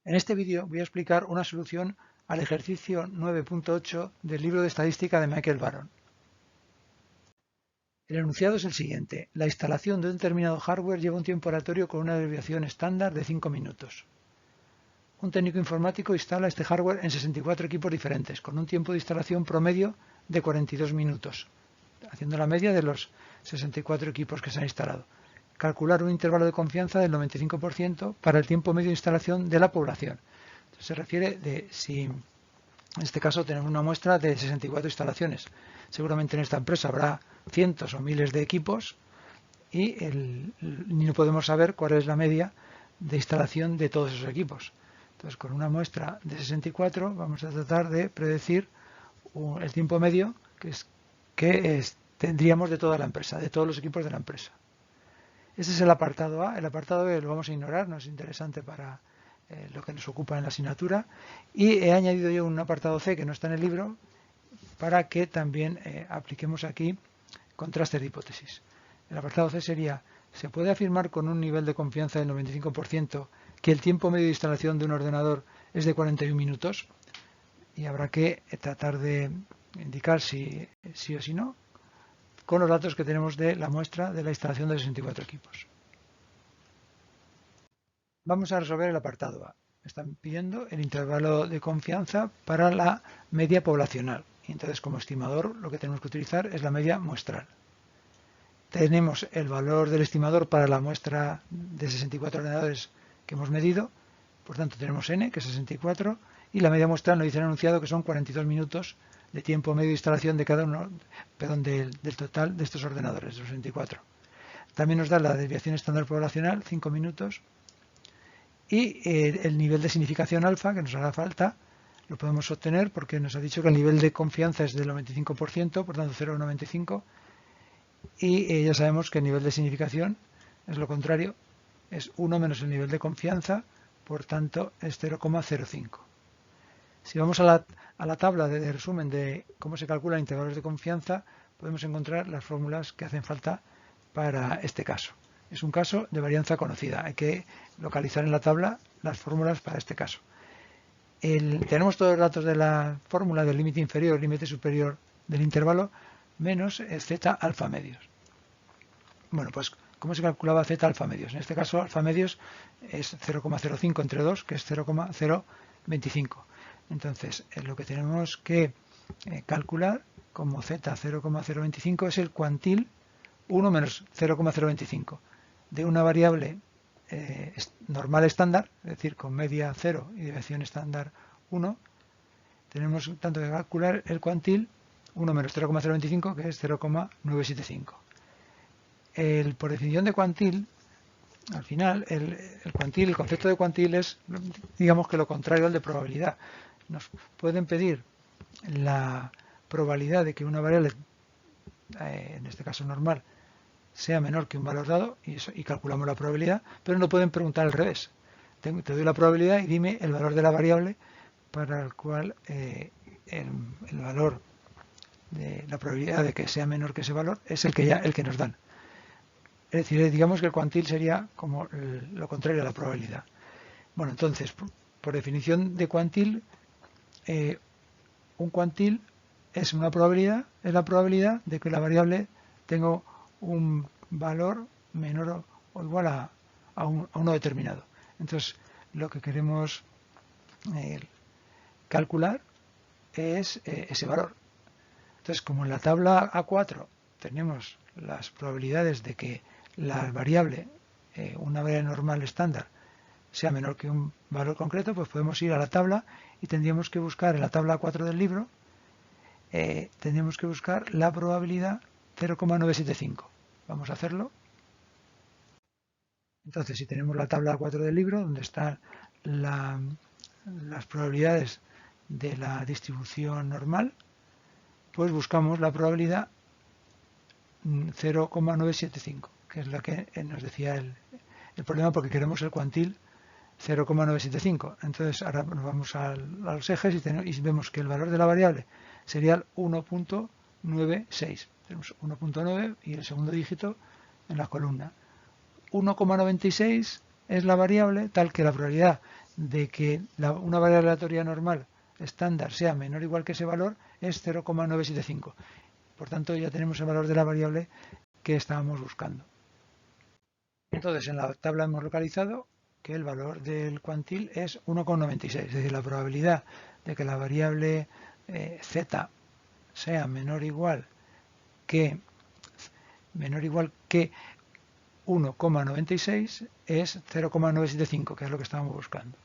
En este vídeo voy a explicar una solución al ejercicio 9.8 del libro de estadística de Michael Barron. El enunciado es el siguiente. La instalación de un determinado hardware lleva un tiempo aleatorio con una duración estándar de 5 minutos. Un técnico informático instala este hardware en 64 equipos diferentes, con un tiempo de instalación promedio de 42 minutos, haciendo la media de los 64 equipos que se han instalado. Calcular un intervalo de confianza del 95% para el tiempo medio de instalación de la población. Entonces, se refiere de si, en este caso, tenemos una muestra de 64 instalaciones. Seguramente en esta empresa habrá cientos o miles de equipos y no podemos saber cuál es la media de instalación de todos esos equipos. Entonces, con una muestra de 64 vamos a tratar de predecir el tiempo medio que tendríamos de toda la empresa, de todos los equipos de la empresa. Ese es el apartado A. El apartado B lo vamos a ignorar, no es interesante para lo que nos ocupa en la asignatura. Y he añadido yo un apartado C que no está en el libro para que también apliquemos aquí contrastes de hipótesis. El apartado C sería: ¿se puede afirmar con un nivel de confianza del 95% que el tiempo medio de instalación de un ordenador es de 41 minutos? Y habrá que tratar de indicar si sí o si no, con los datos que tenemos de la muestra de la instalación de 64 equipos. Vamos a resolver el apartado A. Están pidiendo el intervalo de confianza para la media poblacional. Y entonces, como estimador, lo que tenemos que utilizar es la media muestral. Tenemos el valor del estimador para la muestra de 64 ordenadores que hemos medido. Por tanto, tenemos n, que es 64, y la media muestral nos dice en el enunciado que son 42 minutos de tiempo medio de instalación de cada uno, del total de estos ordenadores, de los 64. También nos da la desviación estándar poblacional, 5 minutos, y el nivel de significación alfa que nos hará falta lo podemos obtener porque nos ha dicho que el nivel de confianza es del 95%, por tanto 0,95, y ya sabemos que el nivel de significación es lo contrario, es 1 menos el nivel de confianza, por tanto es 0,05. Si vamos a la tabla de resumen de cómo se calculan intervalos de confianza, podemos encontrar las fórmulas que hacen falta para este caso. Es un caso de varianza conocida. Hay que localizar en la tabla las fórmulas para este caso. Tenemos todos los datos de la fórmula del límite inferior y límite superior del intervalo menos z alfa medios. Bueno, pues ¿cómo se calculaba z alfa medios? En este caso, alfa medios es 0,05 entre 2, que es 0,025. Entonces, lo que tenemos que calcular como z 0,025 es el cuantil 1 menos 0,025 de una variable normal estándar, es decir, con media 0 y desviación estándar 1. Tenemos tanto que calcular el cuantil 1 menos 0,025, que es 0,975. Por definición de cuantil, al final, el concepto de cuantil es, digamos, que lo contrario al de probabilidad. Nos pueden pedir la probabilidad de que una variable, en este caso normal, sea menor que un valor dado y calculamos la probabilidad, pero no pueden preguntar al revés. Te doy la probabilidad y dime el valor de la variable para el cual el valor de la probabilidad de que sea menor que ese valor es el que nos dan. Es decir, digamos que el cuantil sería como lo contrario a la probabilidad. Bueno, entonces, por definición de cuantil, un cuantil es una probabilidad, es la probabilidad de que la variable tenga un valor menor o igual a uno determinado. Entonces, lo que queremos calcular es ese valor. Entonces, como en la tabla A4 tenemos las probabilidades de que la variable, una variable normal estándar, sea menor que un valor concreto, pues podemos ir a la tabla y tendríamos que buscar en la tabla A4 del libro, tendríamos que buscar la probabilidad 0,975. Vamos a hacerlo. Entonces, si tenemos la tabla A4 del libro, donde están las probabilidades de la distribución normal, pues buscamos la probabilidad 0,975, que es la que nos decía el problema, porque queremos el cuantil 0,975. Entonces ahora nos vamos a los ejes y vemos que el valor de la variable sería el 1,96. Tenemos 1,9 y el segundo dígito en la columna. 1,96 es la variable tal que la probabilidad de que una variable aleatoria normal estándar sea menor o igual que ese valor es 0,975. Por tanto, ya tenemos el valor de la variable que estábamos buscando. Entonces, en la tabla hemos localizado que el valor del cuantil es 1,96, es decir, la probabilidad de que la variable z sea menor o igual que 1,96 es 0,975, que es lo que estábamos buscando.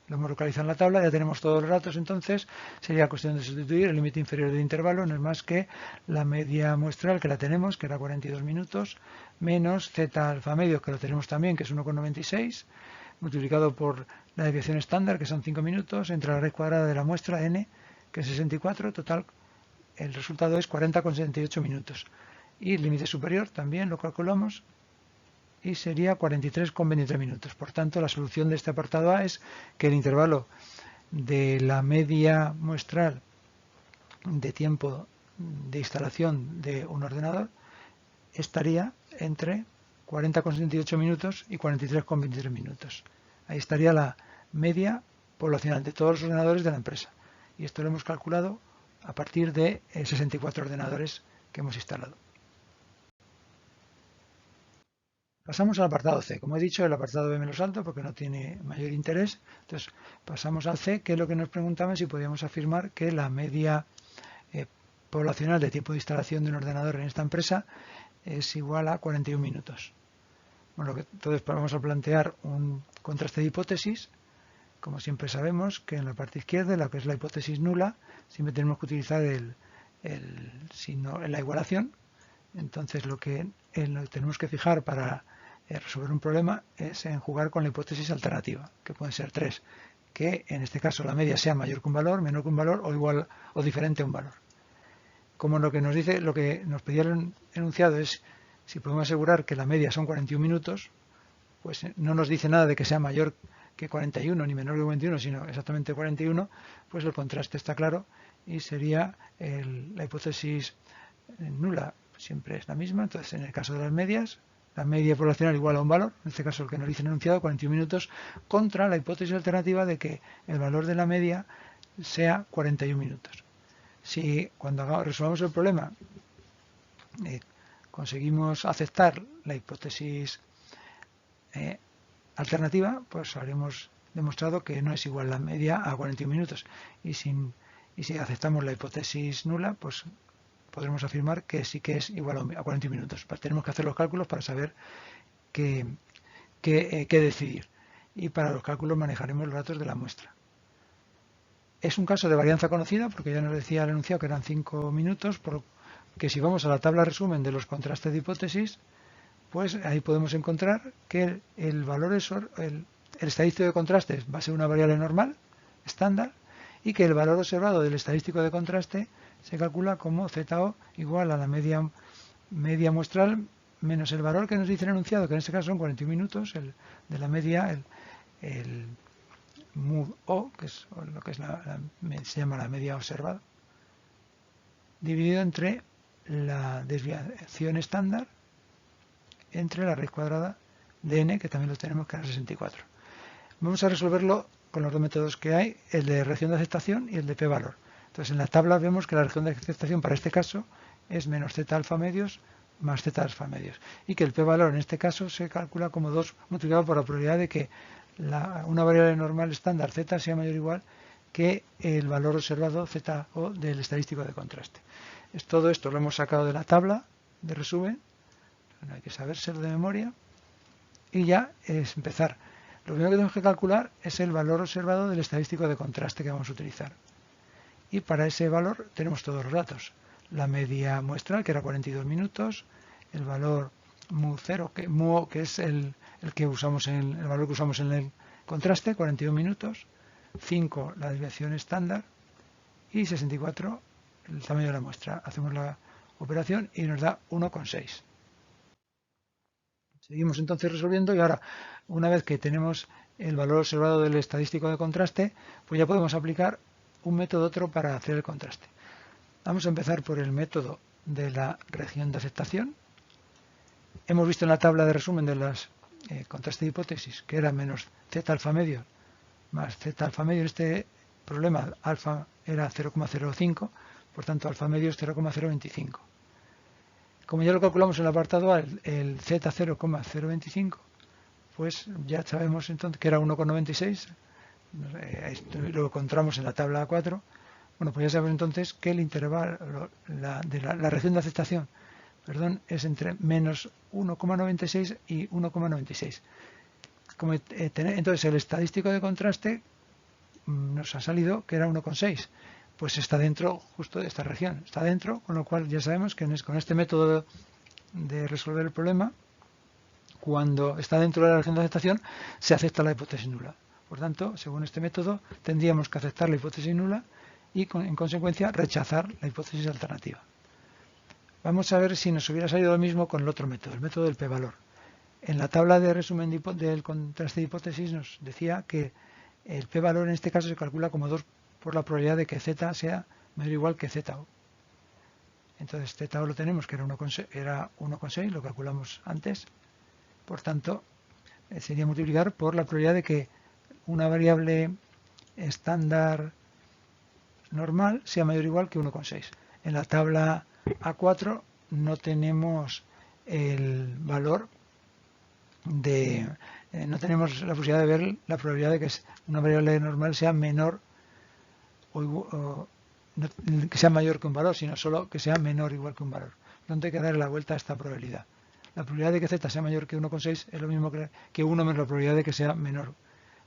Lo hemos localizado en la tabla, ya tenemos todos los datos, entonces sería cuestión de sustituir el límite inferior del intervalo, no es más que la media muestral que la tenemos, que era 42 minutos, menos z alfa medio, que lo tenemos también, que es 1,96, multiplicado por la desviación estándar, que son 5 minutos, entre la raíz cuadrada de la muestra n, que es 64, total, el resultado es 40,78 minutos. Y el límite superior también lo calculamos, y sería 43,23 minutos. Por tanto, la solución de este apartado A es que el intervalo de la media muestral de tiempo de instalación de un ordenador estaría entre 40,78 minutos y 43,23 minutos. Ahí estaría la media poblacional de todos los ordenadores de la empresa. Y esto lo hemos calculado a partir de 64 ordenadores que hemos instalado. Pasamos al apartado C. Como he dicho, el apartado B me lo salto porque no tiene mayor interés. Entonces, pasamos al C, que es lo que nos preguntaban si podíamos afirmar que la media poblacional de tiempo de instalación de un ordenador en esta empresa es igual a 41 minutos. Bueno, entonces vamos a plantear un contraste de hipótesis. Como siempre sabemos que en la parte izquierda, la que es la hipótesis nula, siempre tenemos que utilizar el signo en la igualación. Entonces lo que tenemos que fijar para resolver un problema es en jugar con la hipótesis alternativa, que pueden ser tres, que en este caso la media sea mayor que un valor, menor que un valor o igual o diferente a un valor. Como lo que nos dice, lo que nos pedía el enunciado es si podemos asegurar que la media son 41 minutos, pues no nos dice nada de que sea mayor que 41 ni menor que 41, sino exactamente 41, pues el contraste está claro y sería la hipótesis nula siempre es la misma. Entonces, en el caso de las medias, la media poblacional igual a un valor, en este caso el que nos dice el enunciado, 41 minutos, contra la hipótesis alternativa de que el valor de la media sea 41 minutos. Si cuando resolvamos el problema conseguimos aceptar la hipótesis alternativa, pues habremos demostrado que no es igual la media a 41 minutos. Y si aceptamos la hipótesis nula, pues podremos afirmar que sí que es igual a 41 minutos. Tenemos que hacer los cálculos para saber qué decidir. Y para los cálculos manejaremos los datos de la muestra. Es un caso de varianza conocida, porque ya nos decía el enunciado que eran 5 minutos, porque si vamos a la tabla resumen de los contrastes de hipótesis, pues ahí podemos encontrar que el valor el estadístico de contraste va a ser una variable normal, estándar, y que el valor observado del estadístico de contraste se calcula como ZO igual a la media muestral menos el valor que nos dice el enunciado, que en este caso son 41 minutos, de la media, el mu O, que es lo que se llama la media observada, dividido entre la desviación estándar entre la raíz cuadrada de n, que también lo tenemos, que era 64. Vamos a resolverlo con los dos métodos que hay, el de región de aceptación y el de p-valor. Entonces, en la tabla vemos que la región de aceptación para este caso es menos z alfa medios más z alfa medios, y que el p-valor en este caso se calcula como 2 multiplicado por la probabilidad de que una variable normal estándar z sea mayor o igual que el valor observado z o del estadístico de contraste. Todo esto lo hemos sacado de la tabla de resumen, no hay que sabérselo de memoria, y ya es empezar. Lo primero que tenemos que calcular es el valor observado del estadístico de contraste que vamos a utilizar. Y para ese valor tenemos todos los datos. La media muestral, que era 42 minutos, el valor mu0, que es el valor que usamos en el contraste, 41 minutos, 5 la desviación estándar y 64 el tamaño de la muestra. Hacemos la operación y nos da 1,6. Seguimos entonces resolviendo y ahora, una vez que tenemos el valor observado del estadístico de contraste, pues ya podemos aplicar un método otro para hacer el contraste. Vamos a empezar por el método de la región de aceptación. Hemos visto en la tabla de resumen de las contraste de hipótesis que era menos z alfa medio más z alfa medio. En este problema alfa era 0,05, por tanto alfa medio es 0,025. Como ya lo calculamos en el apartado A, el z 0,025, pues ya sabemos entonces que era 1,96. Lo encontramos en la tabla A4. Bueno, pues ya sabemos entonces que el intervalo de la región de aceptación, perdón, es entre menos 1,96 y 1,96. Entonces el estadístico de contraste nos ha salido que era 1,6. Pues está dentro justo de esta región, está dentro, con lo cual ya sabemos que con este método de resolver el problema, cuando está dentro de la región de aceptación, se acepta la hipótesis nula. Por tanto, según este método, tendríamos que aceptar la hipótesis nula y, en consecuencia, rechazar la hipótesis alternativa. Vamos a ver si nos hubiera salido lo mismo con el otro método, el método del p-valor. En la tabla de resumen del contraste de hipótesis nos decía que el p-valor en este caso se calcula como 2 por la probabilidad de que z sea mayor o igual que ZO. Entonces ZO lo tenemos que era 1,6, lo calculamos antes. Por tanto, sería multiplicar por la probabilidad de que una variable estándar normal sea mayor o igual que 1,6. En la tabla A4 no tenemos el valor de... no tenemos la posibilidad de ver la probabilidad de que una variable normal sea menor o no, que sea mayor que un valor, sino solo que sea menor o igual que un valor. Por tanto, hay que darle la vuelta a esta probabilidad. La probabilidad de que z sea mayor que 1,6 es lo mismo que 1 menos la probabilidad de que sea menor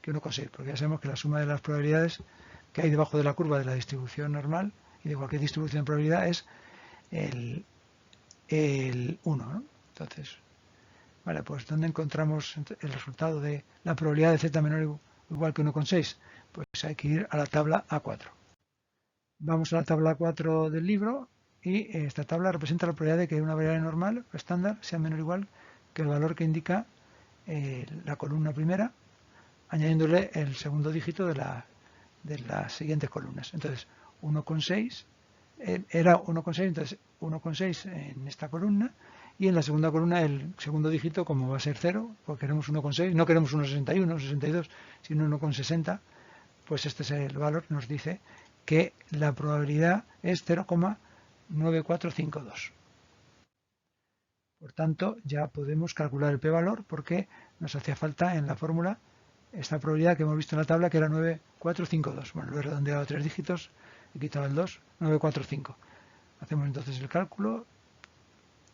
que 1,6, porque ya sabemos que la suma de las probabilidades que hay debajo de la curva de la distribución normal y de cualquier distribución de probabilidad es el 1, ¿no? Entonces, vale, pues ¿dónde encontramos el resultado de la probabilidad de z menor o igual que 1,6? Pues hay que ir a la tabla A4. Vamos a la tabla 4 del libro y esta tabla representa la probabilidad de que una variable normal o estándar sea menor o igual que el valor que indica la columna primera, añadiéndole el segundo dígito de las siguientes columnas. Entonces, 1,6 era 1,6, entonces 1,6 en esta columna y en la segunda columna el segundo dígito, como va a ser 0, porque queremos 1,6, no queremos 1,61, 1,62, sino 1,60, pues este es el valor, nos dice que la probabilidad es 0,9452. Por tanto, ya podemos calcular el p-valor porque nos hacía falta en la fórmula esta probabilidad que hemos visto en la tabla, que era 9452. Bueno, lo he redondeado a 3 dígitos, he quitado el 2, 945. Hacemos entonces el cálculo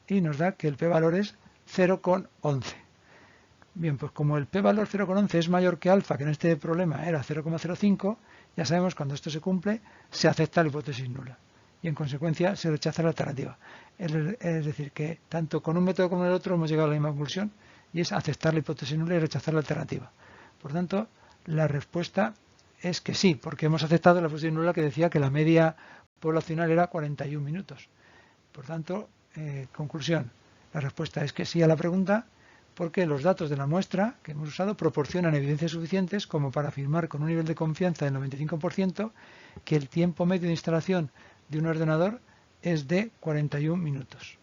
y nos da que el p-valor es 0,11. Bien, pues como el p-valor 0,11 es mayor que alfa, que en este problema era 0,05, ya sabemos que cuando esto se cumple, se acepta la hipótesis nula y en consecuencia se rechaza la alternativa. Es decir, que tanto con un método como el otro hemos llegado a la misma conclusión y es aceptar la hipótesis nula y rechazar la alternativa. Por tanto, la respuesta es que sí, porque hemos aceptado la hipótesis nula que decía que la media poblacional era 41 minutos. Por tanto, conclusión, la respuesta es que sí a la pregunta, porque los datos de la muestra que hemos usado proporcionan evidencias suficientes como para afirmar con un nivel de confianza del 95% que el tiempo medio de instalación de un ordenador es de 41 minutos.